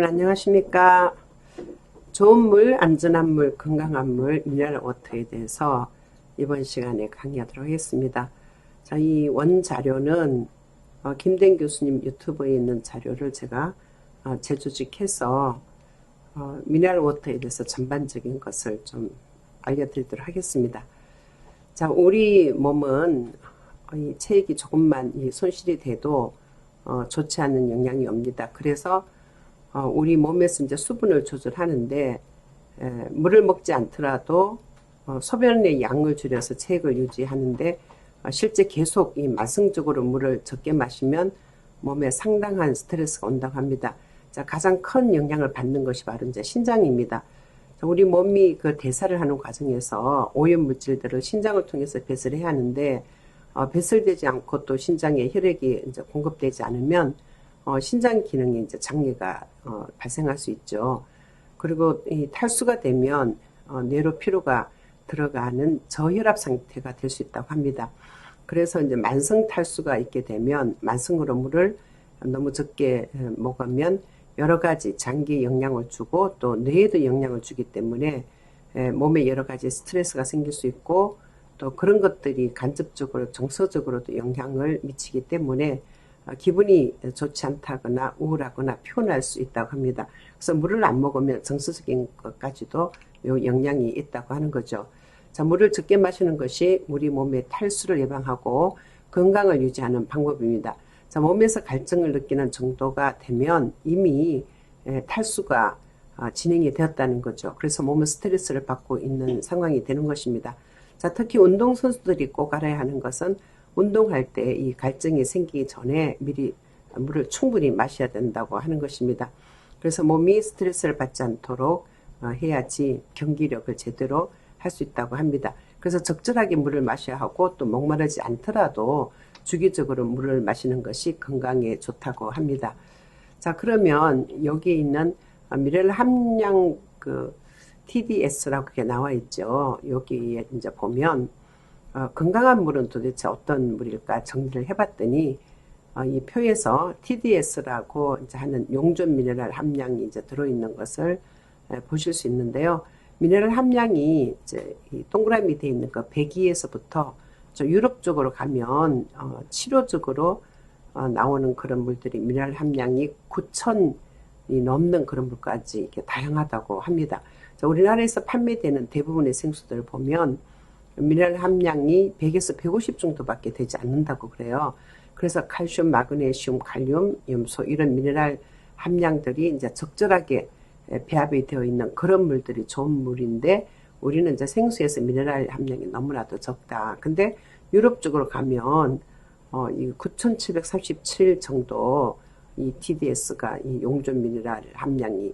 여러분 안녕하십니까? 좋은 물, 안전한 물, 건강한 물, 미네랄 워터에 대해서 이번 시간에 강의하도록 하겠습니다. 자, 이 원자료는 김대인 교수님 유튜브에 있는 자료를 제가 재조직해서 미네랄 워터에 대해서 전반적인 것을 좀 알려드리도록 하겠습니다. 자, 우리 몸은 이 체액이 조금만 손실이 돼도 좋지 않은 영향이 옵니다. 그래서 우리 몸에서 이제 수분을 조절하는데 물을 먹지 않더라도 소변의 양을 줄여서 체액을 유지하는데 실제 계속 이 만성적으로 물을 적게 마시면 몸에 상당한 스트레스가 온다고 합니다. 자, 가장 큰 영향을 받는 것이 바로 이제 신장입니다. 자, 우리 몸이 그 대사를 하는 과정에서 오염 물질들을 신장을 통해서 배설해야 하는데 배설되지 않고 또 신장에 혈액이 이제 공급되지 않으면 신장 기능에 이제 장애가 발생할 수 있죠. 그리고 이 탈수가 되면 뇌로 피로가 들어가는 저혈압 상태가 될 수 있다고 합니다. 그래서 이제 만성 탈수가 있게 되면 만성으로 물을 너무 적게 먹으면 여러 가지 장기에 영향을 주고 또 뇌에도 영향을 주기 때문에 몸에 여러 가지 스트레스가 생길 수 있고 또 그런 것들이 간접적으로 정서적으로도 영향을 미치기 때문에 기분이 좋지 않다거나 우울하거나 피곤할 수 있다고 합니다. 그래서 물을 안 먹으면 정서적인 것까지도 영향이 있다고 하는 거죠. 자, 물을 적게 마시는 것이 우리 몸의 탈수를 예방하고 건강을 유지하는 방법입니다. 자, 몸에서 갈증을 느끼는 정도가 되면 이미 탈수가 진행이 되었다는 거죠. 그래서 몸은 스트레스를 받고 있는 상황이 되는 것입니다. 자, 특히 운동선수들이 꼭 알아야 하는 것은 운동할 때 이 갈증이 생기기 전에 미리 물을 충분히 마셔야 된다고 하는 것입니다. 그래서 몸이 스트레스를 받지 않도록 해야지 경기력을 제대로 할 수 있다고 합니다. 그래서 적절하게 물을 마셔야 하고 또 목마르지 않더라도 주기적으로 물을 마시는 것이 건강에 좋다고 합니다. 자, 그러면 여기에 있는 미네랄 함량 TDS라고 그게 나와 있죠. 여기에 이제 보면 건강한 물은 도대체 어떤 물일까 정리를 해봤더니 이 표에서 TDS라고 이제 하는 용존 미네랄 함량이 이제 들어있는 것을 보실 수 있는데요. 미네랄 함량이 이제 이 동그라미 되어 있는 그 102에서부터 저 유럽 쪽으로 가면 치료적으로 나오는 그런 물들이 미네랄 함량이 9,000이 넘는 그런 물까지 이렇게 다양하다고 합니다. 자, 우리나라에서 판매되는 대부분의 생수들을 보면 미네랄 함량이 100에서 150 정도밖에 되지 않는다고 그래요. 그래서 칼슘, 마그네슘, 칼륨, 염소 이런 미네랄 함량들이 이제 적절하게 배합이 되어 있는 그런 물들이 좋은 물인데 우리는 이제 생수에서 미네랄 함량이 너무나도 적다. 근데 유럽 쪽으로 가면 이 9,737 정도 이 TDS가 이 용존 미네랄 함량이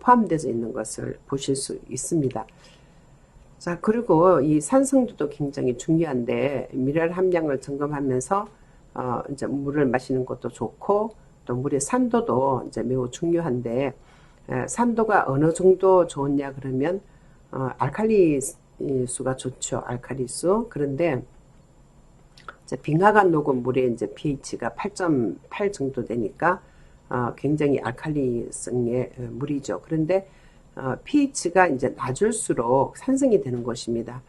포함되어 있는 것을 보실 수 있습니다. 자, 그리고 이 산성도도 굉장히 중요한데 미네랄 함량을 점검하면서 이제 물을 마시는 것도 좋고 또 물의 산도도 이제 매우 중요한데 산도가 어느 정도 좋냐 그러면 알칼리 수가 좋죠. 알칼리수. 그런데 이제 빙하가 녹은 물의 이제 pH가 8.8 정도 되니까 굉장히 알칼리성의 물이죠. 그런데 pH가 이제 낮을수록 산성이 되는 것입니다.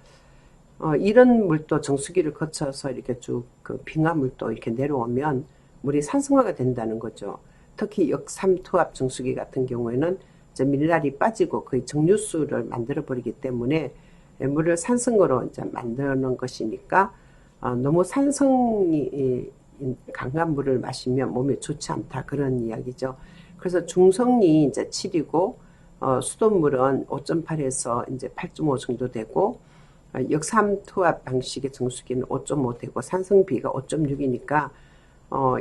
이런 물도 정수기를 거쳐서 이렇게 쭉 그 빙하물도 이렇게 내려오면 물이 산성화가 된다는 거죠. 특히 역삼투압 정수기 같은 경우에는 이제 미네랄이 빠지고 거의 정류수를 만들어 버리기 때문에 물을 산성으로 이제 만드는 것이니까 너무 산성이 강한 물을 마시면 몸에 좋지 않다 그런 이야기죠. 그래서 중성이 이제 7이고 수돗물은 5.8에서 이제 8.5 정도 되고 역삼투압 방식의 정수기는 5.5 되고 산성비가 5.6이니까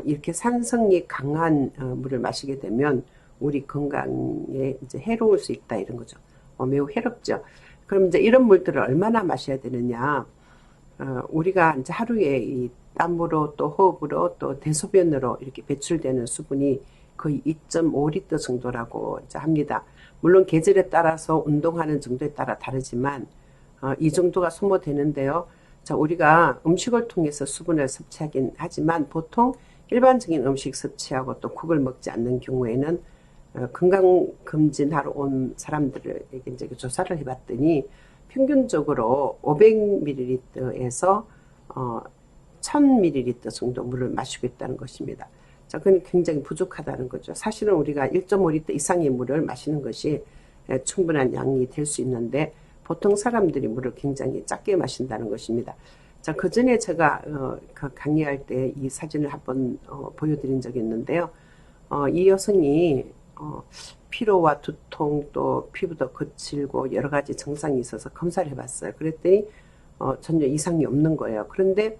이렇게 산성이 강한 물을 마시게 되면 우리 건강에 이제 해로울 수 있다 이런 거죠. 매우 해롭죠. 그럼 이제 이런 물들을 얼마나 마셔야 되느냐? 우리가 이제 하루에 이 땀으로 또 호흡으로 또 대소변으로 이렇게 배출되는 수분이 거의 2.5리터 정도라고 이제 합니다. 물론 계절에 따라서 운동하는 정도에 따라 다르지만 이 정도가 소모되는데요. 자, 우리가 음식을 통해서 수분을 섭취하긴 하지만 보통 일반적인 음식 섭취하고 또 국을 먹지 않는 경우에는 건강검진하러 온 사람들에게 이제 조사를 해봤더니 평균적으로 500ml에서 1000ml 정도 물을 마시고 있다는 것입니다. 자, 그건 굉장히 부족하다는 거죠. 사실은 우리가 1.5L 이상의 물을 마시는 것이 충분한 양이 될 수 있는데 보통 사람들이 물을 굉장히 작게 마신다는 것입니다. 자, 그 전에 제가 그 강의할 때 이 사진을 한번 보여드린 적이 있는데요. 이 여성이 피로와 두통 또 피부도 거칠고 여러 가지 증상이 있어서 검사를 해봤어요. 그랬더니 전혀 이상이 없는 거예요. 그런데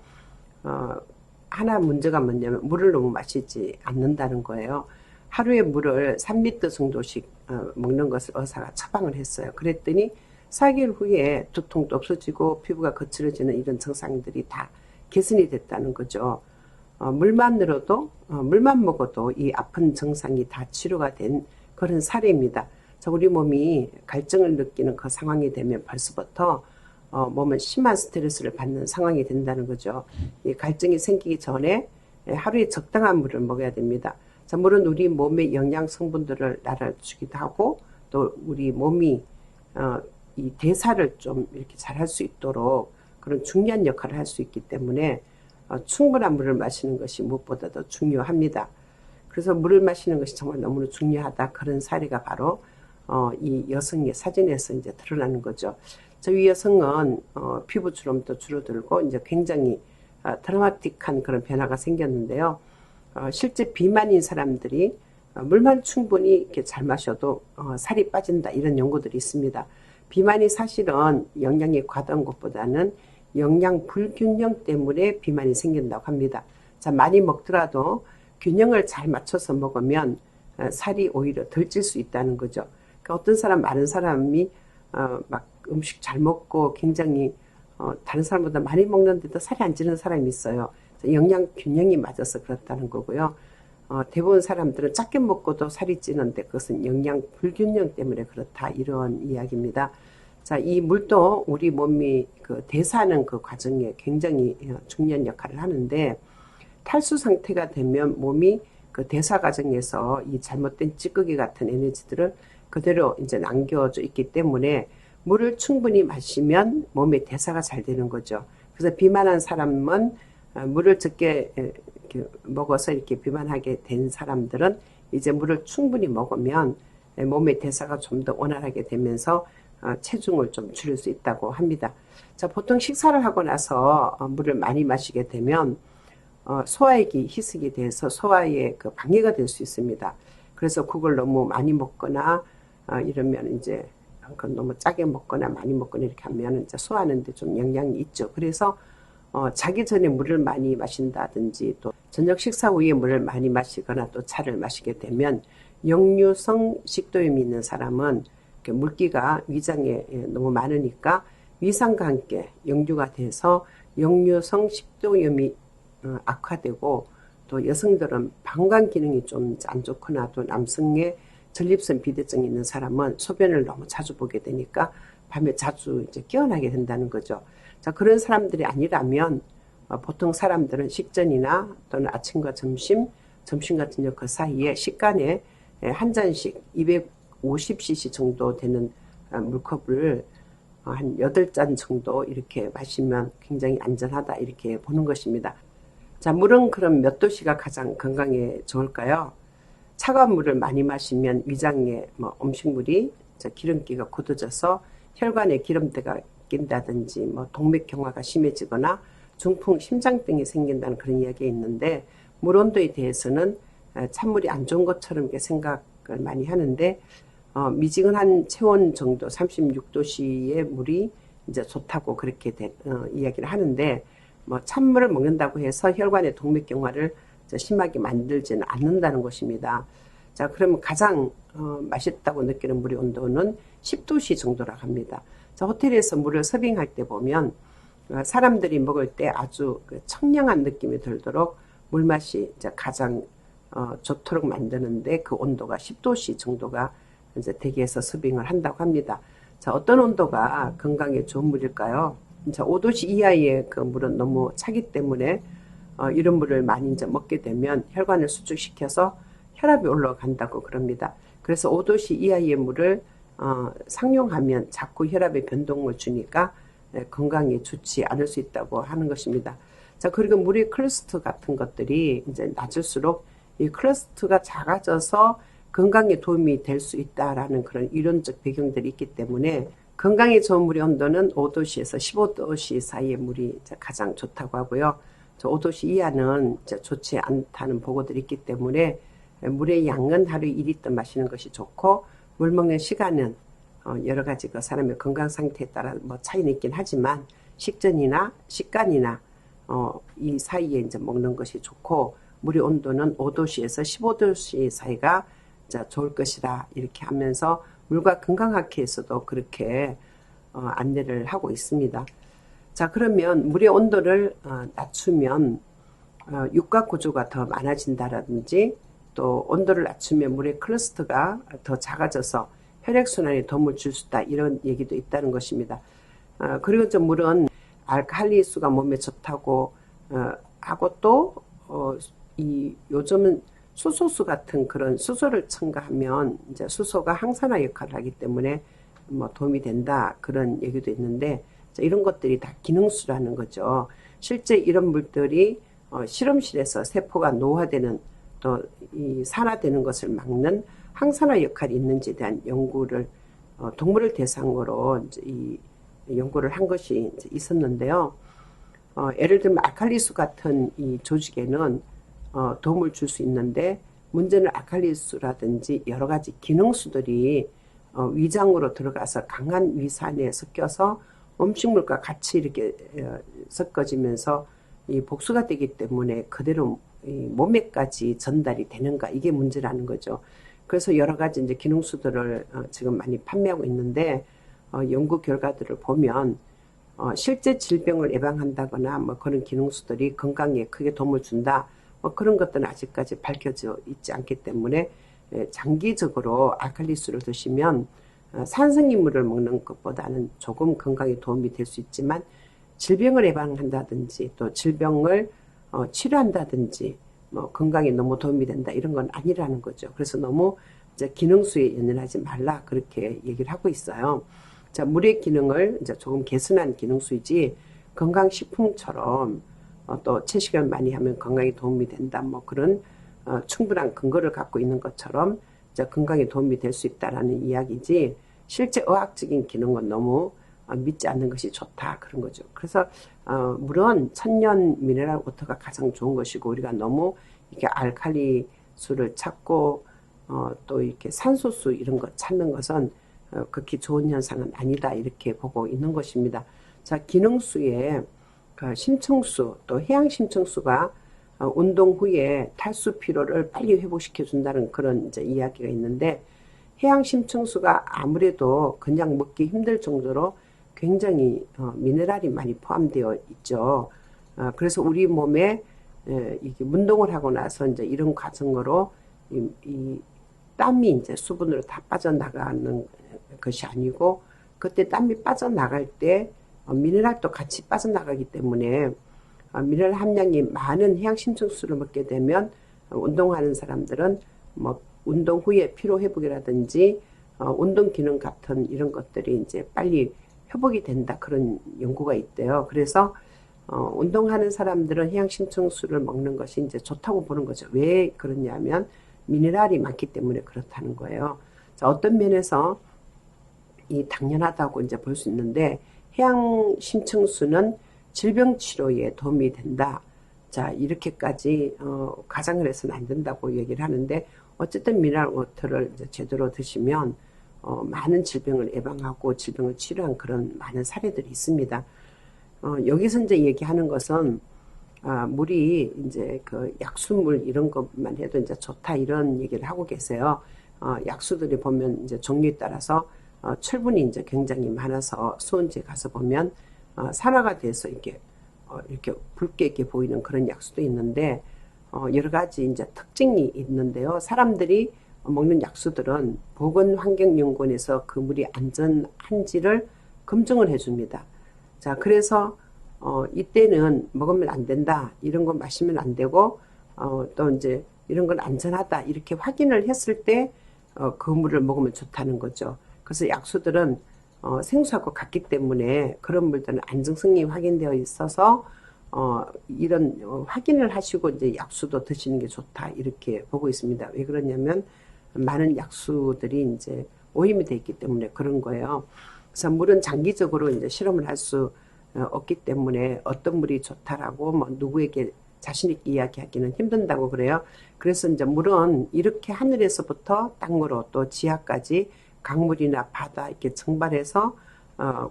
하나 문제가 뭐냐면 물을 너무 마시지 않는다는 거예요. 하루에 물을 3리터 정도씩 먹는 것을 의사가 처방을 했어요. 그랬더니 4개월 후에 두통도 없어지고 피부가 거칠어지는 이런 증상들이 다 개선이 됐다는 거죠. 물만으로도 물만 먹어도 이 아픈 증상이 다 치료가 된 그런 사례입니다. 자, 우리 몸이 갈증을 느끼는 그 상황이 되면 벌써부터 몸은 심한 스트레스를 받는 상황이 된다는 거죠. 이 갈증이 생기기 전에 하루에 적당한 물을 먹어야 됩니다. 자, 물은 우리 몸의 영양 성분들을 날아주기도 하고 또 우리 몸이 이 대사를 좀 이렇게 잘 할 수 있도록 그런 중요한 역할을 할 수 있기 때문에 충분한 물을 마시는 것이 무엇보다도 중요합니다. 그래서 물을 마시는 것이 정말 너무나 중요하다. 그런 사례가 바로 이 여성의 사진에서 이제 드러나는 거죠. 이 여성은 피부 주름도 줄어들고 이제 굉장히 드라마틱한 그런 변화가 생겼는데요. 실제 비만인 사람들이 물만 충분히 이렇게 잘 마셔도 살이 빠진다 이런 연구들이 있습니다. 비만이 사실은 영양이 과다한 것보다는 영양 불균형 때문에 비만이 생긴다고 합니다. 자, 많이 먹더라도 균형을 잘 맞춰서 먹으면 살이 오히려 덜 찔 수 있다는 거죠. 그러니까 어떤 사람, 많은 사람이 막 음식 잘 먹고 굉장히 다른 사람보다 많이 먹는데도 살이 안 찌는 사람이 있어요. 영양 균형이 맞아서 그렇다는 거고요. 대부분 사람들은 작게 먹고도 살이 찌는데 그것은 영양 불균형 때문에 그렇다 이런 이야기입니다. 자, 이 물도 우리 몸이 그 대사하는 그 과정에 굉장히 중요한 역할을 하는데 탈수 상태가 되면 몸이 그 대사 과정에서 이 잘못된 찌꺼기 같은 에너지들을 그대로 이제 남겨져 있기 때문에 물을 충분히 마시면 몸의 대사가 잘 되는 거죠. 그래서 비만한 사람은 물을 적게 이렇게 먹어서 이렇게 비만하게 된 사람들은 이제 물을 충분히 먹으면 몸의 대사가 좀 더 원활하게 되면서 체중을 좀 줄일 수 있다고 합니다. 자, 보통 식사를 하고 나서 물을 많이 마시게 되면 소화액이 희석이 돼서 소화에 그 방해가 될 수 있습니다. 그래서 그걸 너무 많이 먹거나 이러면 이제 너무 짜게 먹거나 많이 먹거나 이렇게 하면 이제 소화하는데 좀 영향이 있죠. 그래서 자기 전에 물을 많이 마신다든지 또 저녁 식사 후에 물을 많이 마시거나 또 차를 마시게 되면 역류성 식도염이 있는 사람은 물기가 위장에 너무 많으니까 위산과 함께 역류가 돼서 역류성 식도염이 악화되고 또 여성들은 방광 기능이 좀 안 좋거나 또 남성의 전립선 비대증이 있는 사람은 소변을 너무 자주 보게 되니까 밤에 자주 이제 깨어나게 된다는 거죠. 자, 그런 사람들이 아니라면 보통 사람들은 식전이나 또는 아침과 점심과 저녁 그 사이에 식간에 한 잔씩 250cc 정도 되는 물컵을 한 8잔 정도 이렇게 마시면 굉장히 안전하다 이렇게 보는 것입니다. 자, 물은 그럼 몇 도씨가 가장 건강에 좋을까요? 차가운 물을 많이 마시면 위장에 음식물이 기름기가 굳어져서 혈관에 기름때가 낀다든지 동맥경화가 심해지거나 중풍, 심장병이 생긴다는 그런 이야기가 있는데 물 온도에 대해서는 찬물이 안 좋은 것처럼 이렇게 생각을 많이 하는데 미지근한 체온 정도 36도씨의 물이 이제 좋다고 그렇게 이야기를 하는데 찬물을 먹는다고 해서 혈관의 동맥경화를 심하게 만들지는 않는다는 것입니다. 자, 그러면 가장 맛있다고 느끼는 물의 온도는 10도씨 정도라고 합니다. 자, 호텔에서 물을 서빙할 때 보면 사람들이 먹을 때 아주 청량한 느낌이 들도록 물맛이 이제 가장 좋도록 만드는데 그 온도가 10도씨 정도가 이제 대기에서 서빙을 한다고 합니다. 자, 어떤 온도가 건강에 좋은 물일까요? 자, 5도씨 이하의 그 물은 너무 차기 때문에 이런 물을 많이 이제 먹게 되면 혈관을 수축시켜서 혈압이 올라간다고 그럽니다. 그래서 5도씨 이하의 물을 상용하면 자꾸 혈압에 변동을 주니까 건강에 좋지 않을 수 있다고 하는 것입니다. 자, 그리고 물의 클러스터 같은 것들이 이제 낮을수록 이 클러스터가 작아져서 건강에 도움이 될 수 있다라는 그런 이론적 배경들이 있기 때문에 건강에 좋은 물의 온도는 5도씨에서 15도씨 사이의 물이 가장 좋다고 하고요. 5도씨 이하는 좋지 않다는 보고들이 있기 때문에 물의 양은 하루에 1리터 마시는 것이 좋고, 물 먹는 시간은 여러 가지 그 사람의 건강 상태에 따라 뭐 차이는 있긴 하지만 식전이나 식간이나 이 사이에 이제 먹는 것이 좋고, 물의 온도는 5도씨에서 15도씨 사이가 좋을 것이다 이렇게 하면서 물과 건강학회에서도 그렇게 안내를 하고 있습니다. 자, 그러면 물의 온도를 낮추면 육각 구조가 더 많아진다라든지, 또 온도를 낮추면 물의 클러스터가 더 작아져서 혈액순환에 도움을 줄 수 있다 이런 얘기도 있다는 것입니다. 그리고 저 물은 알칼리수가 몸에 좋다고 하고 또 요즘은 수소수 같은 그런 수소를 첨가하면 이제 수소가 항산화 역할을 하기 때문에 뭐 도움이 된다 그런 얘기도 있는데, 이런 것들이 다 기능수라는 거죠. 실제 이런 물들이 실험실에서 세포가 노화되는 또 이 산화되는 것을 막는 항산화 역할이 있는지에 대한 연구를 동물을 대상으로 이제 이 연구를 한 것이 이제 있었는데요. 예를 들면 알칼리수 같은 이 조직에는 도움을 줄 수 있는데, 문제는 알칼리수라든지 여러 가지 기능수들이 위장으로 들어가서 강한 위산에 섞여서 음식물과 같이 이렇게 섞어지면서 이 복수가 되기 때문에 그대로 이 몸에까지 전달이 되는가, 이게 문제라는 거죠. 그래서 여러 가지 이제 기능수들을 지금 많이 판매하고 있는데, 연구 결과들을 보면 실제 질병을 예방한다거나 뭐 그런 기능수들이 건강에 크게 도움을 준다, 뭐 그런 것들은 아직까지 밝혀져 있지 않기 때문에 장기적으로 알칼리수를 드시면 산성인물을 먹는 것보다는 조금 건강에 도움이 될 수 있지만, 질병을 예방한다든지 또 질병을 치료한다든지 뭐 건강에 너무 도움이 된다 이런 건 아니라는 거죠. 그래서 너무 이제 기능수에 연연하지 말라 그렇게 얘기를 하고 있어요. 자, 물의 기능을 이제 조금 개선한 기능수이지 건강식품처럼 또 채식을 많이 하면 건강에 도움이 된다 뭐 그런 충분한 근거를 갖고 있는 것처럼 이제 건강에 도움이 될 수 있다라는 이야기지, 실제 의학적인 기능은 너무 믿지 않는 것이 좋다 그런 거죠. 그래서 물론 천연 미네랄 워터가 가장 좋은 것이고, 우리가 너무 이렇게 알칼리수를 찾고 또 이렇게 산소수 이런 것 찾는 것은 그렇게 좋은 현상은 아니다 이렇게 보고 있는 것입니다. 자, 기능수에 심층수 또 해양심층수가 운동 후에 탈수 피로를 빨리 회복시켜 준다는 그런 이제 이야기가 있는데, 해양심층수가 아무래도 그냥 먹기 힘들 정도로 굉장히 미네랄이 많이 포함되어 있죠. 그래서 우리 몸에 이게 운동을 하고 나서 이제 이런 과정으로 이 땀이 이제 수분으로 다 빠져나가는 것이 아니고, 그때 땀이 빠져나갈 때 미네랄도 같이 빠져나가기 때문에 미네랄 함량이 많은 해양심층수를 먹게 되면 운동하는 사람들은 뭐 운동 후에 피로 회복이라든지 운동 기능 같은 이런 것들이 이제 빨리 회복이 된다 그런 연구가 있대요. 그래서 운동하는 사람들은 해양심층수를 먹는 것이 이제 좋다고 보는 거죠. 왜 그러냐면 미네랄이 많기 때문에 그렇다는 거예요. 자, 어떤 면에서 이 당연하다고 이제 볼 수 있는데, 해양심층수는 질병 치료에 도움이 된다. 자, 이렇게까지 가장을 해서는 안 된다고 얘기를 하는데, 어쨌든 미네랄 워터를 이제 제대로 드시면 많은 질병을 예방하고 질병을 치료한 그런 많은 사례들이 있습니다. 여기서 이제 얘기하는 것은 물이 이제 그 약수물 이런 것만 해도 이제 좋다 이런 얘기를 하고 계세요. 약수들이 보면 이제 종류에 따라서 철분이 이제 굉장히 많아서 수원지에 가서 보면 산화가 돼서 이렇게 붉게 이렇게 보이는 그런 약수도 있는데, 여러 가지 이제 특징이 있는데요. 사람들이 먹는 약수들은 보건환경연구원에서 그 물이 안전한지를 검증을 해줍니다. 자, 그래서 이때는 먹으면 안 된다, 이런 거 마시면 안 되고, 또 이제 이런 건 안전하다 이렇게 확인을 했을 때 그 물을 먹으면 좋다는 거죠. 그래서 약수들은 생수하고 같기 때문에 그런 물들은 안정성이 확인되어 있어서 이런 확인을 하시고 이제 약수도 드시는 게 좋다 이렇게 보고 있습니다. 왜 그러냐면 많은 약수들이 이제 오염이 되어 있기 때문에 그런 거예요. 그래서 물은 장기적으로 이제 실험을 할 수 없기 때문에 어떤 물이 좋다라고 뭐 누구에게 자신 있게 이야기하기는 힘든다고 그래요. 그래서 이제 물은 이렇게 하늘에서부터 땅으로 또 지하까지 강물이나 바다 이렇게 증발해서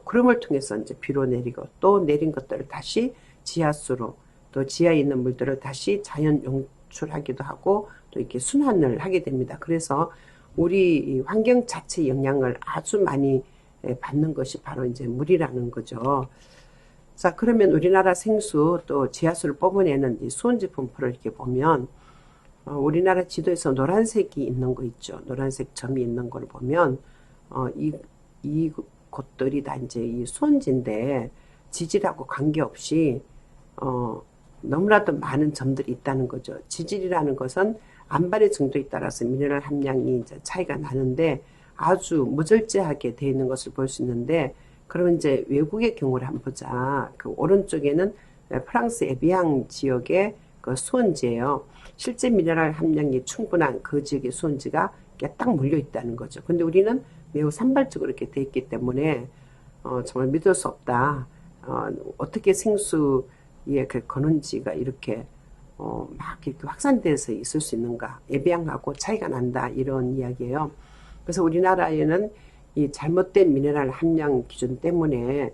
구름을 통해서 이제 비로 내리고 또 내린 것들을 다시 지하수로 또 지하에 있는 물들을 다시 자연 용출하기도 하고 또 이렇게 순환을 하게 됩니다. 그래서 우리 환경 자체 영향을 아주 많이 받는 것이 바로 이제 물이라는 거죠. 자, 그러면 우리나라 생수 또 지하수를 뽑아내는 이 수온지 분포를 이렇게 보면 우리나라 지도에서 노란색이 있는 거 있죠. 노란색 점이 있는 걸 보면 이 곳들이 다 이제 이 수온지인데 지질하고 관계없이 너무나도 많은 점들이 있다는 거죠. 지질이라는 것은 안발의 정도에 따라서 미네랄 함량이 이제 차이가 나는데 아주 무절제하게 되어 있는 것을 볼 수 있는데 그러면 이제 외국의 경우를 한번 보자. 그 오른쪽에는 프랑스 에비앙 지역의 그 수온지예요. 실제 미네랄 함량이 충분한 그 지역의 수온지가 딱 몰려 있다는 거죠. 근데 우리는 매우 산발적으로 이렇게 돼 있기 때문에 정말 믿을 수 없다. 어떻게 생수의 그 건원지가 이렇게 막 이렇게 확산돼서 있을 수 있는가? 에비앙하고 차이가 난다 이런 이야기예요. 그래서 우리나라에는 이 잘못된 미네랄 함량 기준 때문에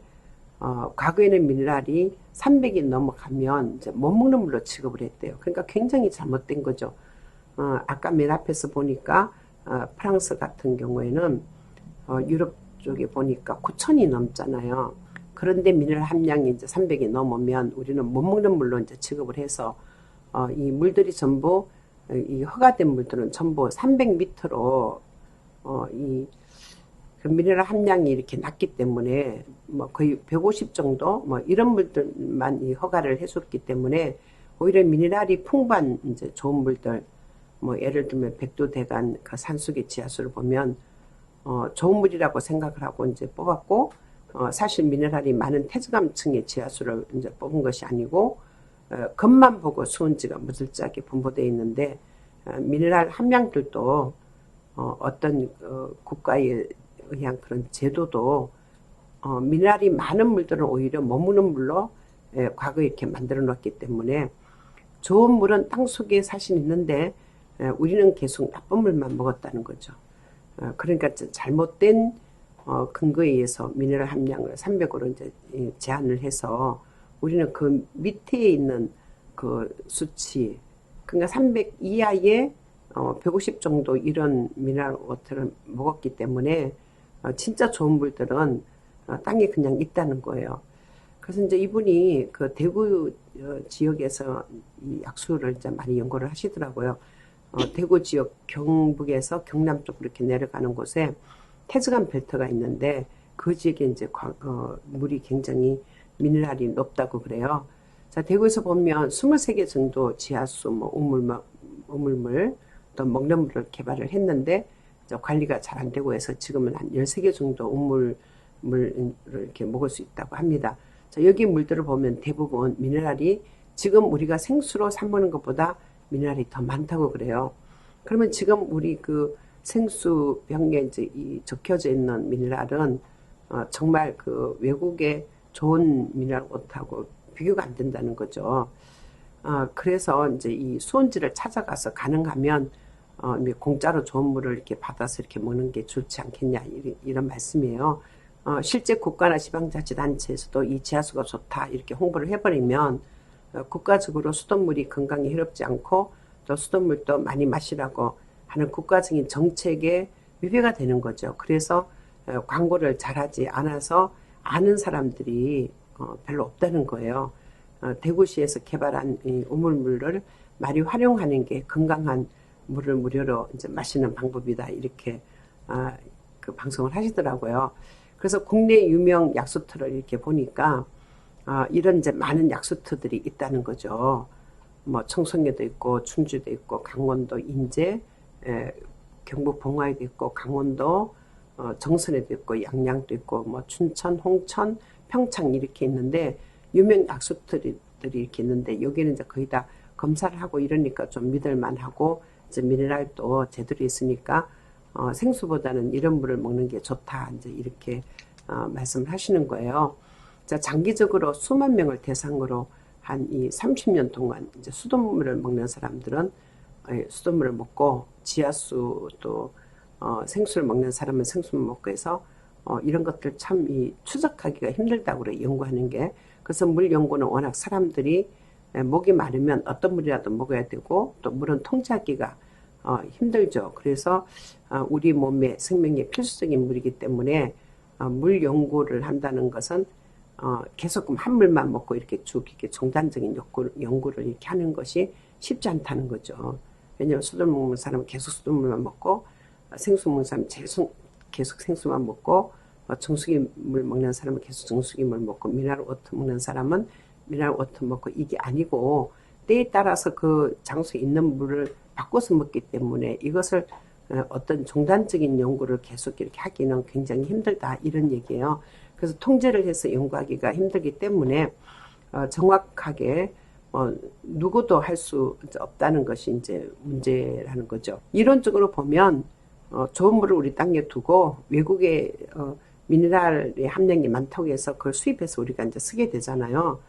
과거에는 미네랄이 300이 넘어가면 이제 못 먹는 물로 취급을 했대요. 그러니까 굉장히 잘못된 거죠. 아까 맨 앞에서 보니까 프랑스 같은 경우에는 유럽 쪽에 보니까 9천이 넘잖아요. 그런데 미네랄 함량이 이제 300이 넘으면 우리는 못 먹는 물로 이제 취급을 해서 이 물들이 전부 이 허가된 물들은 전부 300m로 이 그 미네랄 함량이 이렇게 낮기 때문에 뭐 거의 150 정도 뭐 이런 물들만 이 허가를 해줬기 때문에 오히려 미네랄이 풍부한 이제 좋은 물들 뭐 예를 들면 백두대간 그 산속의 지하수를 보면 좋은 물이라고 생각을 하고 이제 뽑았고 사실 미네랄이 많은 태저감층의 지하수를 이제 뽑은 것이 아니고 겉만 보고 수온지가 무질서하게 분포되어 있는데 미네랄 함량들도 어떤 국가에 의한 그런 제도도 미네랄이 많은 물들은 오히려 머무는 물로 과거에 이렇게 만들어 놨기 때문에 좋은 물은 땅속에 사실 있는데 우리는 계속 나쁜 물만 먹었다는 거죠. 그러니까 잘못된 근거에 의해서 미네랄 함량을 300으로 이제 제한을 해서 우리는 그 밑에 있는 그 수치 그러니까 300 이하의 150 정도 이런 미네랄 워터를 먹었기 때문에 진짜 좋은 물들은 땅에 그냥 있다는 거예요. 그래서 이제 이분이 그 대구 지역에서 이 약수를 이제 많이 연구를 하시더라고요. 대구 지역 경북에서 경남 쪽으로 이렇게 내려가는 곳에 태저강 벨트가 있는데 그 지역에 이제 물이 굉장히 미네랄이 높다고 그래요. 자, 대구에서 보면 23개 정도 지하수, 뭐 우물물, 또 먹는 물을 개발을 했는데 관리가 잘 안 되고 해서 지금은 한 13개 정도 우물물을 이렇게 먹을 수 있다고 합니다. 자, 여기 물들을 보면 대부분 미네랄이 지금 우리가 생수로 사 먹는 것보다 미네랄이 더 많다고 그래요. 그러면 지금 우리 그 생수병에 이제 이 적혀져 있는 미네랄은 정말 그 외국의 좋은 미네랄 워터하고 비교가 안 된다는 거죠. 그래서 이제 이 수온지를 찾아가서 가능하면 공짜로 좋은 물을 이렇게 받아서 이렇게 먹는 게 좋지 않겠냐 이런 말씀이에요. 실제 국가나 지방자치단체에서도 이 지하수가 좋다 이렇게 홍보를 해버리면 국가적으로 수돗물이 건강에 해롭지 않고 또 수돗물도 많이 마시라고 하는 국가적인 정책에 위배가 되는 거죠. 그래서 광고를 잘하지 않아서 아는 사람들이 별로 없다는 거예요. 대구시에서 개발한 이 우물물을 많이 활용하는 게 건강한 물을 무료로 이제 마시는 방법이다 이렇게 그 방송을 하시더라고요. 그래서 국내 유명 약수터를 이렇게 보니까 이런 이제 많은 약수터들이 있다는 거죠. 뭐 청송에도 있고 충주도 있고 강원도 인제 경북 봉화에도 있고 강원도 정선에도 있고 양양도 있고 뭐 춘천, 홍천, 평창 이렇게 있는데 유명 약수터들이 이렇게 있는데 여기는 이제 거의 다 검사를 하고 이러니까 좀 믿을만하고 이제 미네랄도 제대로 있으니까 생수보다는 이런 물을 먹는 게 좋다 이제 이렇게 말씀을 하시는 거예요. 자, 장기적으로 수만 명을 대상으로 한 이 30년 동안 이제 수돗물을 먹는 사람들은 수돗물을 먹고 지하수 또 생수를 먹는 사람은 생수를 먹고 해서 이런 것들 참 이 추적하기가 힘들다고 그래 연구하는 게. 그래서 물 연구는 워낙 사람들이 목이 마르면 어떤 물이라도 먹어야 되고 또 물은 통제하기가 힘들죠. 그래서 우리 몸의 생명에 필수적인 물이기 때문에 물 연구를 한다는 것은 계속 한 물만 먹고 이렇게 쭉 이렇게 종단적인 연구를 이렇게 하는 것이 쉽지 않다는 거죠. 왜냐하면 수돗물 먹는 사람은 계속 수돗물만 먹고 생수 먹는 사람은 계속 생수만 먹고 정수기 물 먹는 사람은 계속 정수기 물 먹고 미네랄 워터 먹는 사람은 미네랄 워터 먹고 이게 아니고 때에 따라서 그 장소에 있는 물을 바꿔서 먹기 때문에 이것을 어떤 종단적인 연구를 계속 이렇게 하기는 굉장히 힘들다 이런 얘기예요. 그래서 통제를 해서 연구하기가 힘들기 때문에 정확하게 누구도 할 수 없다는 것이 이제 문제라는 거죠. 이론적으로 보면 좋은 물을 우리 땅에 두고 외국에 미네랄의 함량이 많다고 해서 그걸 수입해서 우리가 이제 쓰게 되잖아요.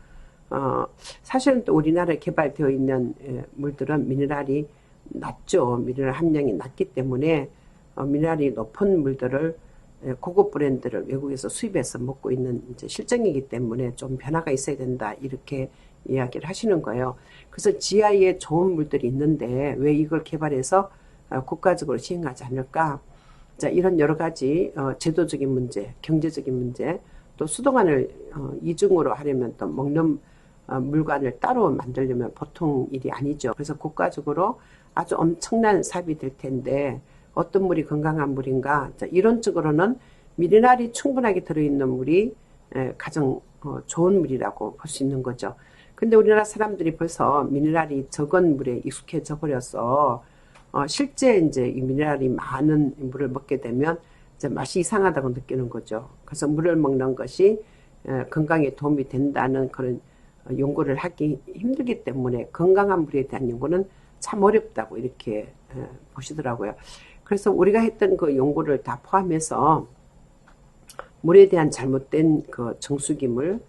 사실은 또 우리나라에 개발되어 있는 물들은 미네랄이 낮죠. 미네랄 함량이 낮기 때문에 미네랄이 높은 물들을 고급 브랜드를 외국에서 수입해서 먹고 있는 이제 실정이기 때문에 좀 변화가 있어야 된다 이렇게 이야기를 하시는 거예요. 그래서 지하에 좋은 물들이 있는데 왜 이걸 개발해서 국가적으로 시행하지 않을까? 자, 이런 여러 가지 제도적인 문제, 경제적인 문제, 또 수도관을 이중으로 하려면 또 먹는 물관을 따로 만들려면 보통 일이 아니죠. 그래서 국가적으로 아주 엄청난 사업이 될 텐데 어떤 물이 건강한 물인가? 자, 이론적으로는 미네랄이 충분하게 들어있는 물이 가장 좋은 물이라고 볼 수 있는 거죠. 근데 우리나라 사람들이 벌써 미네랄이 적은 물에 익숙해져 버려서 실제 이제 이 미네랄이 많은 물을 먹게 되면 이제 맛이 이상하다고 느끼는 거죠. 그래서 물을 먹는 것이 건강에 도움이 된다는 그런 연구를 하기 힘들기 때문에 건강한 물에 대한 연구는 참 어렵다고 이렇게 보시더라고요. 그래서 우리가 했던 그 연구를 다 포함해서 물에 대한 잘못된 그 정수기물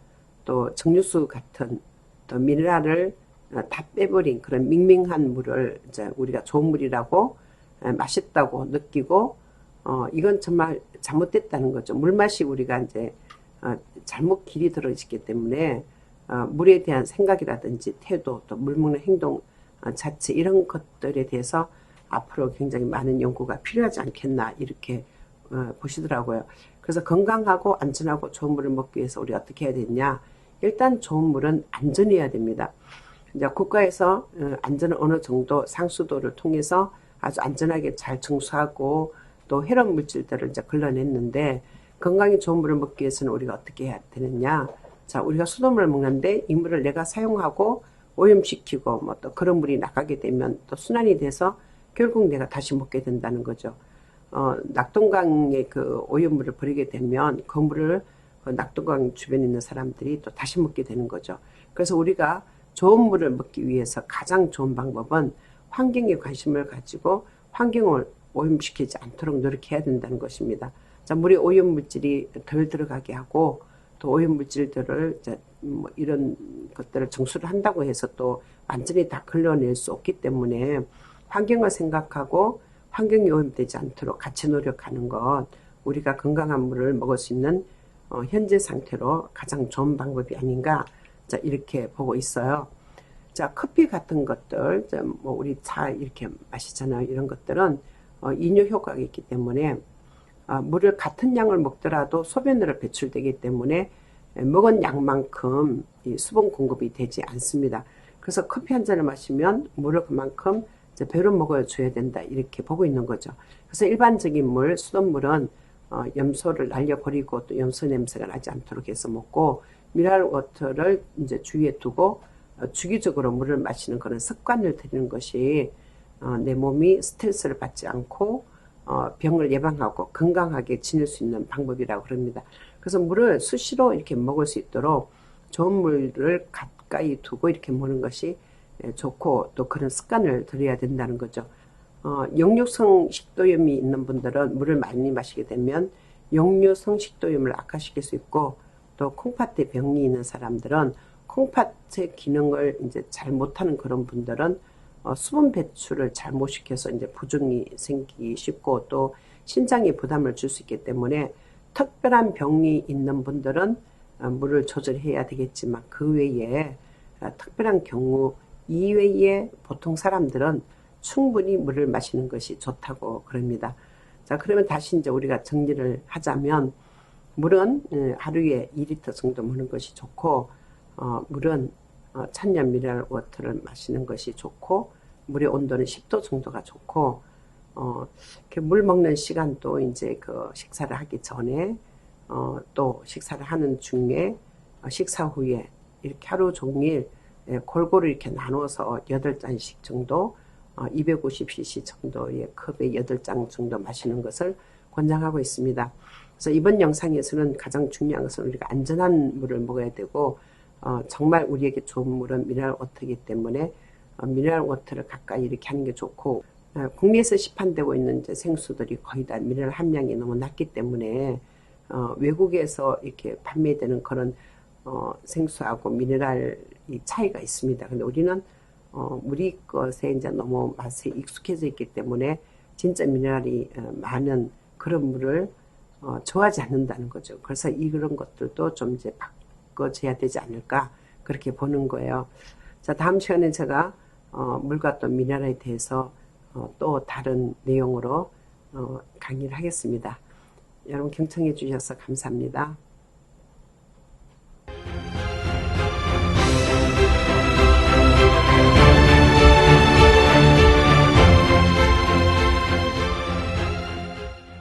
또 정류수 같은 또 미네랄을 다 빼버린 그런 밍밍한 물을 이제 우리가 좋은 물이라고 맛있다고 느끼고 이건 정말 잘못됐다는 거죠. 물맛이 우리가 이제 잘못 길이 들어있기 때문에 물에 대한 생각이라든지 태도 또 물 먹는 행동 자체 이런 것들에 대해서 앞으로 굉장히 많은 연구가 필요하지 않겠나 이렇게 보시더라고요. 그래서 건강하고 안전하고 좋은 물을 먹기 위해서 우리 어떻게 해야 되냐? 일단 좋은 물은 안전해야 됩니다. 이제 국가에서 안전을 어느 정도 상수도를 통해서 아주 안전하게 잘 청소하고 또 해로운 물질들을 이제 걸러냈는데 건강에 좋은 물을 먹기 위해서는 우리가 어떻게 해야 되느냐? 자, 우리가 수돗물을 먹는데 이 물을 내가 사용하고 오염시키고 뭐 또 그런 물이 나가게 되면 또 순환이 돼서 결국 내가 다시 먹게 된다는 거죠. 낙동강의 그 오염물을 버리게 되면 그 물을 낙동강 주변에 있는 사람들이 또 다시 먹게 되는 거죠. 그래서 우리가 좋은 물을 먹기 위해서 가장 좋은 방법은 환경에 관심을 가지고 환경을 오염시키지 않도록 노력해야 된다는 것입니다. 자, 물에 오염물질이 덜 들어가게 하고 또 오염물질들을 뭐 이런 것들을 정수를 한다고 해서 또 완전히 다 걸러낼 수 없기 때문에 환경을 생각하고 환경이 오염되지 않도록 같이 노력하는 것 우리가 건강한 물을 먹을 수 있는 현재 상태로 가장 좋은 방법이 아닌가 자 이렇게 보고 있어요. 자 커피 같은 것들 뭐 우리 차 이렇게 마시잖아요. 이런 것들은 이뇨 효과가 있기 때문에 물을 같은 양을 먹더라도 소변으로 배출되기 때문에 먹은 양만큼 이 수분 공급이 되지 않습니다. 그래서 커피 한 잔을 마시면 물을 그만큼 배로 먹어줘야 된다 이렇게 보고 있는 거죠. 그래서 일반적인 물, 수돗물은 염소를 날려버리고 또 염소 냄새가 나지 않도록 해서 먹고 미네랄 워터를 이제 주위에 두고 주기적으로 물을 마시는 그런 습관을 들이는 것이 내 몸이 스트레스를 받지 않고 병을 예방하고 건강하게 지낼 수 있는 방법이라고 그럽니다. 그래서 물을 수시로 이렇게 먹을 수 있도록 좋은 물을 가까이 두고 이렇게 먹는 것이 좋고 또 그런 습관을 들여야 된다는 거죠. 역류성 식도염이 있는 분들은 물을 많이 마시게 되면 역류성 식도염을 악화시킬 수 있고 또 콩팥에 병이 있는 사람들은 콩팥의 기능을 이제 잘 못하는 그런 분들은 수분 배출을 잘 못 시켜서 이제 부종이 생기기 쉽고 또 신장에 부담을 줄 수 있기 때문에 특별한 병이 있는 분들은 물을 조절해야 되겠지만 그 외에 특별한 경우 이외에 보통 사람들은 충분히 물을 마시는 것이 좋다고 그럽니다. 자, 그러면 다시 이제 우리가 정리를 하자면 물은 하루에 2리터 정도 먹는 것이 좋고 물은 천연 미네랄 워터를 마시는 것이 좋고 물의 온도는 10도 정도가 좋고 물 먹는 시간도 이제 그 식사를 하기 전에 또 식사를 하는 중에 식사 후에 이렇게 하루 종일 골고루 이렇게 나눠서 8잔씩 정도 250cc 정도의 컵에 8잔 정도 마시는 것을 권장하고 있습니다. 그래서 이번 영상에서는 가장 중요한 것은 우리가 안전한 물을 먹어야 되고 정말 우리에게 좋은 물은 미네랄 워터이기 때문에 미네랄 워터를 가까이 이렇게 하는 게 좋고 국내에서 시판되고 있는 이제 생수들이 거의 다 미네랄 함량이 너무 낮기 때문에 외국에서 이렇게 판매되는 그런 생수하고 미네랄이 차이가 있습니다. 근데 우리는 우리 것에 이제 너무 맛에 익숙해져 있기 때문에 진짜 미네랄이 많은 그런 물을 좋아하지 않는다는 거죠. 그래서 이런 것들도 좀 이제 바꿔줘야 되지 않을까 그렇게 보는 거예요. 자, 다음 시간에 제가 물과 또 미네랄에 대해서 또 다른 내용으로 강의를 하겠습니다. 여러분 경청해 주셔서 감사합니다.